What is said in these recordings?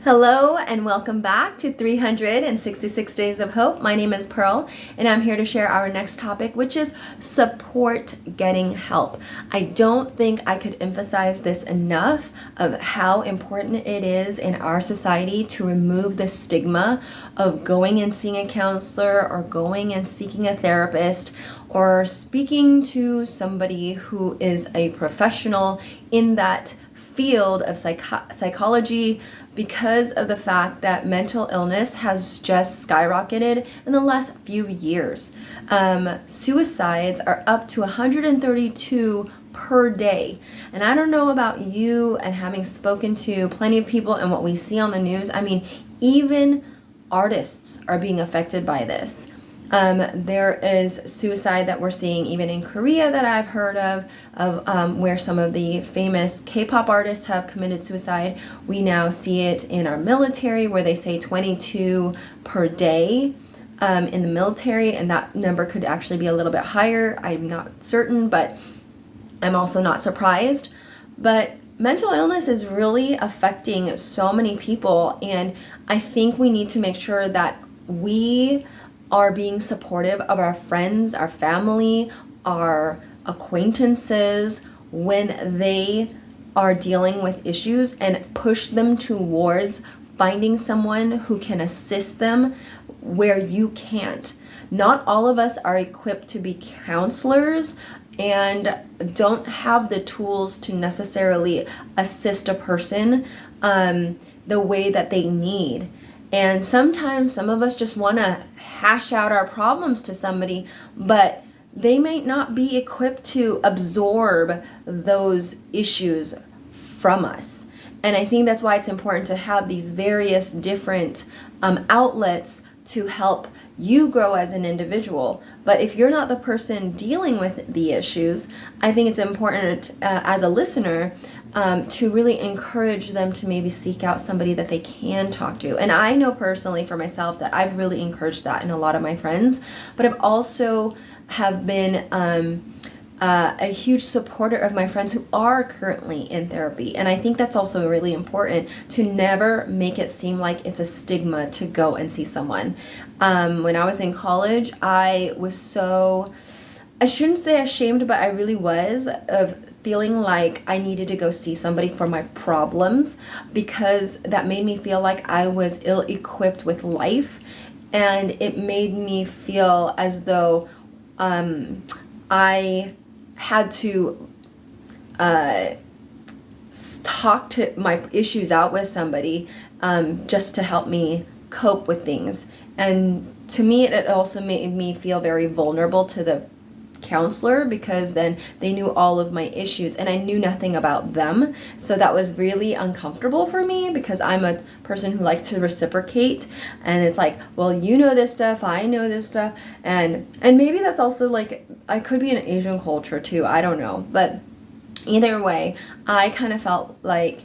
Hello and welcome back to 366 Days of Hope. My name is Pearl and I'm here to share our next topic, which is support getting help. I don't think I could emphasize this enough of how important it is in our society to remove the stigma of going and seeing a counselor or going and seeking a therapist or speaking to somebody who is a professional in that field of psychology, because of the fact that mental illness has just skyrocketed in the last few years. Suicides are up to 132 per day. And I don't know about you, and having spoken to plenty of people and what we see on the news, I mean, even artists are being affected by this. There is suicide that we're seeing even in Korea that I've heard of where some of the famous K-pop artists have committed suicide. We now see it in our military where they say 22 per day in the military, and that number could actually be a little bit higher. I'm not certain, but I'm also not surprised. But mental illness is really affecting so many people, and I think we need to make sure that we are being supportive of our friends, our family, our acquaintances when they are dealing with issues, and push them towards finding someone who can assist them where you can't. Not all of us are equipped to be counselors and don't have the tools to necessarily assist a person the way that they need. And sometimes some of us just want to hash out our problems to somebody, but they might not be equipped to absorb those issues from us. And I think that's why it's important to have these various different outlets to help you grow as an individual. But if you're not the person dealing with the issues, I think it's important as a listener to really encourage them to maybe seek out somebody that they can talk to. And I know personally for myself that I've really encouraged that in a lot of my friends, but I've also have been a huge supporter of my friends who are currently in therapy. And I think that's also really important, to never make it seem like it's a stigma to go and see someone. When I was in college, I was so, I shouldn't say ashamed, but I really was, of feeling like I needed to go see somebody for my problems, because that made me feel like I was ill-equipped with life, and it made me feel as though I had to talk to my issues out with somebody just to help me cope with things. And to me, it also made me feel very vulnerable to the counselor, because then they knew all of my issues and I knew nothing about them. So that was really uncomfortable for me, because I'm a person who likes to reciprocate, and it's like, well, you know this stuff, I know this stuff, and maybe that's also like, I could be in an Asian culture too, I don't know. But either way, I kind of felt like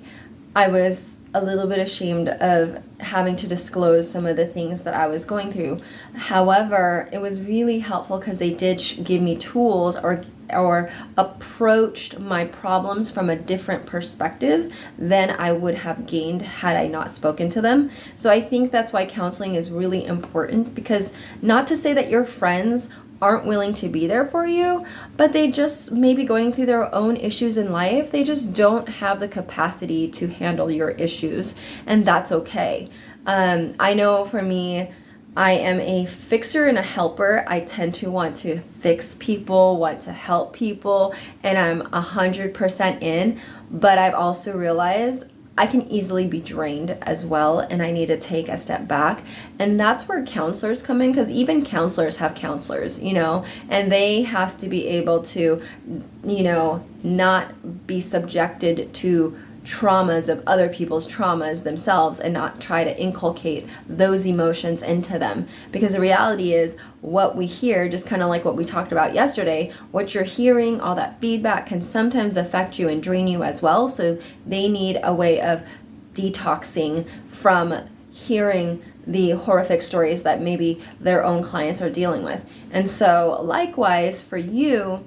I was a little bit ashamed of having to disclose some of the things that I was going through. However, it was really helpful because they did give me tools, or approached my problems from a different perspective than I would have gained had I not spoken to them. So I think that's why counseling is really important, because not to say that your friends aren't willing to be there for you, but they just may be going through their own issues in life. They just don't have the capacity to handle your issues, and that's okay. I know for me, I am a fixer and a helper. I tend to want to fix people, want to help people, and I'm 100% in, but I've also realized I can easily be drained as well, and I need to take a step back. And that's where counselors come in, because even counselors have counselors, and they have to be able to, not be subjected to traumas of other people's traumas themselves, and not try to inculcate those emotions into them. Because the reality is, what we hear, just kind of like what we talked about yesterday, what you're hearing, all that feedback can sometimes affect you and drain you as well. So they need a way of detoxing from hearing the horrific stories that maybe their own clients are dealing with. And so likewise for you,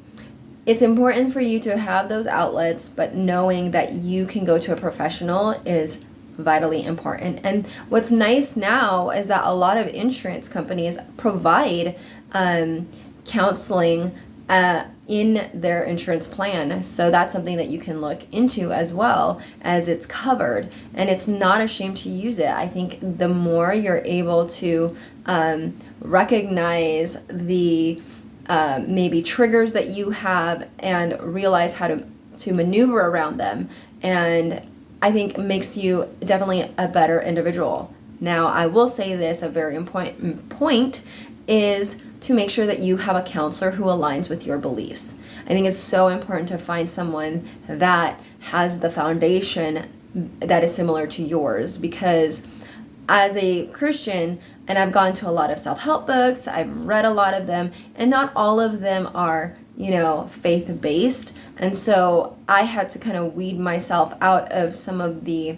it's important for you to have those outlets, but knowing that you can go to a professional is vitally important. And what's nice now is that a lot of insurance companies provide counseling in their insurance plan. So that's something that you can look into as well, as it's covered, and it's not a shame to use it. I think the more you're able to recognize the maybe triggers that you have and realize how to maneuver around them, and I think makes you definitely a better individual. Now, I will say this, a very important point is to make sure that you have a counselor who aligns with your beliefs. I think it's so important to find someone that has the foundation that is similar to yours, because as a Christian, and I've gone to a lot of self-help books, I've read a lot of them, and not all of them are, faith-based. And so I had to kind of weed myself out of some of the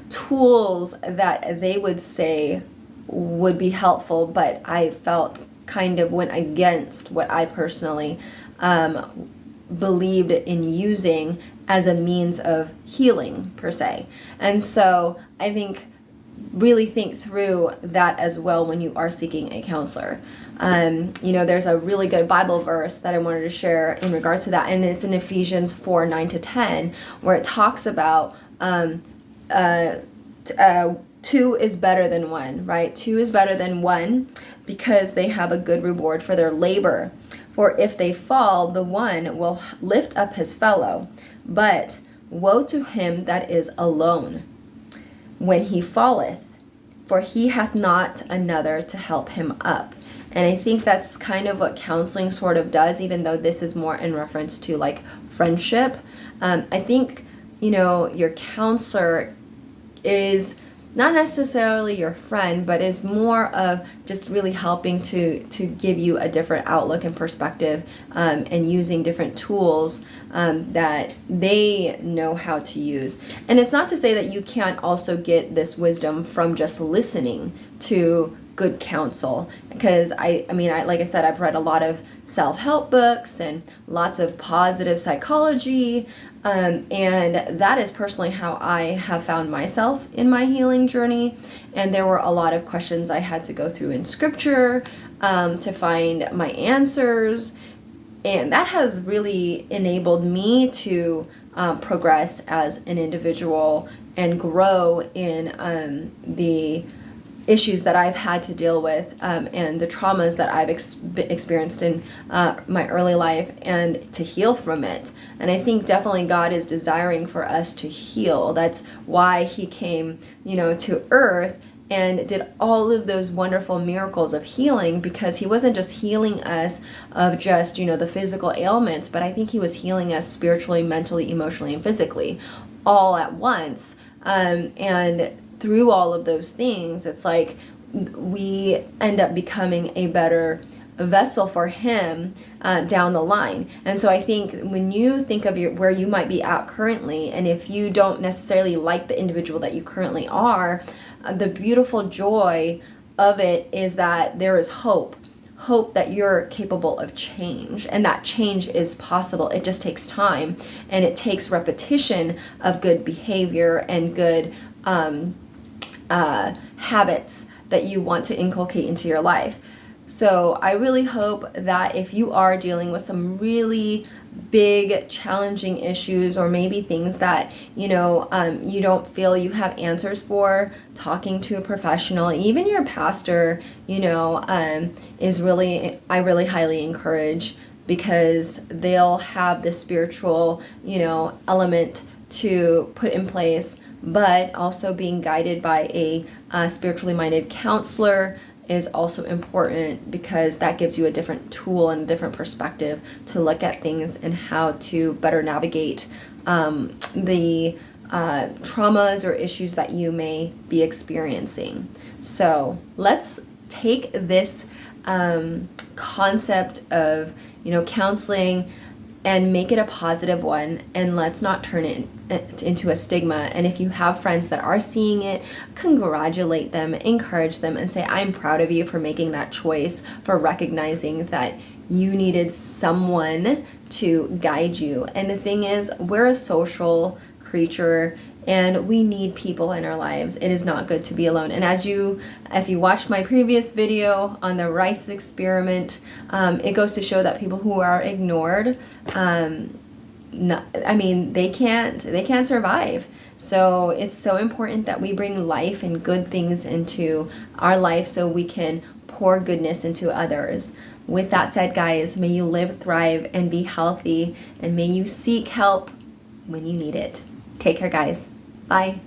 tools that they would say would be helpful, but I felt kind of went against what I personally believed in using as a means of healing per se. And so I think really think through that as well when you are seeking a counselor. There's a really good Bible verse that I wanted to share in regards to that, and it's in Ephesians 4:9-10, where it talks about two is better than one, right? Two is better than one because they have a good reward for their labor. For if they fall, the one will lift up his fellow. But woe to him that is alone when he falleth, for he hath not another to help him up. And I think that's kind of what counseling sort of does, even though this is more in reference to like friendship. I think, your counselor is not necessarily your friend, but is more of just really helping to give you a different outlook and perspective, and using different tools that they know how to use. And it's not to say that you can't also get this wisdom from just listening to good counsel, because I like I said, I've read a lot of self-help books and lots of positive psychology, and that is personally how I have found myself in my healing journey. And there were a lot of questions I had to go through in scripture to find my answers, and that has really enabled me to progress as an individual and grow in the issues that I've had to deal with, and the traumas that I've experienced in my early life, and to heal from it. And I think definitely God is desiring for us to heal. That's why he came, to earth and did all of those wonderful miracles of healing, because he wasn't just healing us of just, the physical ailments, but I think he was healing us spiritually, mentally, emotionally, and physically all at once. And through all of those things, it's like we end up becoming a better vessel for him down the line. And so I think when you think of where you might be at currently, and if you don't necessarily like the individual that you currently are, the beautiful joy of it is that there is hope that you're capable of change, and that change is possible. It just takes time, and it takes repetition of good behavior and good habits that you want to inculcate into your life. So I really hope that if you are dealing with some really big challenging issues, or maybe things that you don't feel you have answers for, talking to a professional, even your pastor, is really, I really highly encourage, because they'll have this spiritual element to put in place, but also being guided by a spiritually minded counselor is also important, because that gives you a different tool and a different perspective to look at things and how to better navigate the traumas or issues that you may be experiencing. So let's take this concept of counseling and make it a positive one, and let's not turn it into a stigma. And if you have friends that are seeing it, congratulate them, encourage them, and say, I'm proud of you for making that choice, for recognizing that you needed someone to guide you. And the thing is, we're a social creature, and we need people in our lives. It is not good to be alone. And if you watched my previous video on the rice experiment, it goes to show that people who are ignored, they can't survive. So it's so important that we bring life and good things into our life so we can pour goodness into others. With that said, guys, may you live, thrive, and be healthy, and may you seek help when you need it. Take care, guys. Bye.